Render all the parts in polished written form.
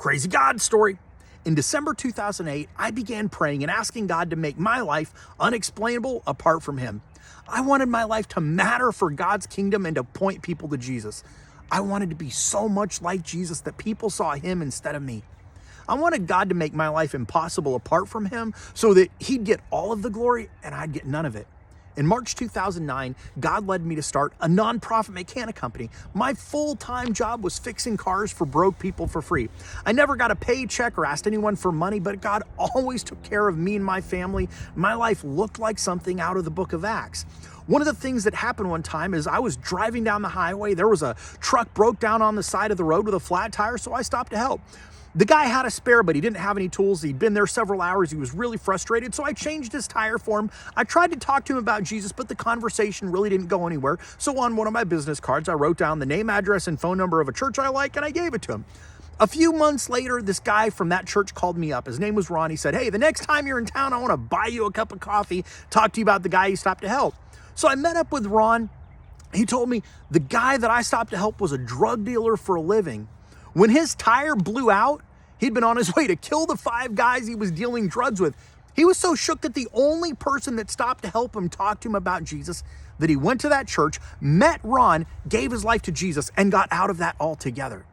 Crazy God story. In December 2008, I began praying and asking God to make my life unexplainable apart from Him. I wanted my life to matter for God's kingdom and to point people to Jesus. I wanted to be so much like Jesus that people saw Him instead of me. I wanted God to make my life impossible apart from Him so that He'd get all of the glory and I'd get none of it. In March 2009, God led me to start a nonprofit mechanic company. My full-time job was fixing cars for broke people for free. I never got a paycheck or asked anyone for money, but God always took care of me and my family. My life looked like something out of the book of Acts. One of the things that happened one time is I was driving down the highway. There was a truck broke down on the side of the road with a flat tire, so I stopped to help. The guy had a spare, but he didn't have any tools. He'd been there several hours. He was really frustrated, so I changed his tire for him. I tried to talk to him about Jesus, but the conversation really didn't go anywhere. So on one of my business cards, I wrote down the name, address, and phone number of a church I like, and I gave it to him. A few months later, this guy from that church called me up. His name was Ron. He said, "Hey, the next time you're in town, I want to buy you a cup of coffee, talk to you about the guy you stopped to help." So I met up with Ron. He told me the guy that I stopped to help was a drug dealer for a living. When his tire blew out, he'd been on his way to kill the 5 guys he was dealing drugs with. He was so shook that the only person that stopped to help him talk to him about Jesus, that he went to that church, met Ron, gave his life to Jesus, and got out of that altogether.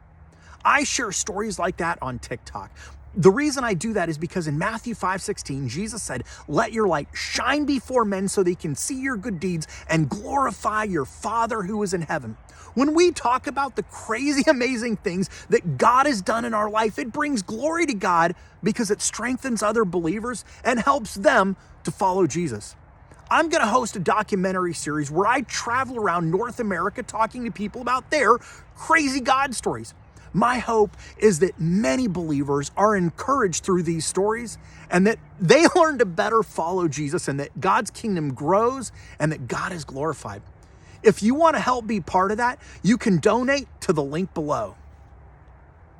I share stories like that on TikTok. The reason I do that is because in Matthew 5:16, Jesus said, "Let your light shine before men so they can see your good deeds and glorify your Father who is in heaven." When we talk about the crazy, amazing things that God has done in our life, it brings glory to God because it strengthens other believers and helps them to follow Jesus. I'm going to host a documentary series where I travel around North America talking to people about their crazy God stories. My hope is that many believers are encouraged through these stories and that they learn to better follow Jesus and that God's kingdom grows and that God is glorified. If you want to help be part of that, you can donate to the link below.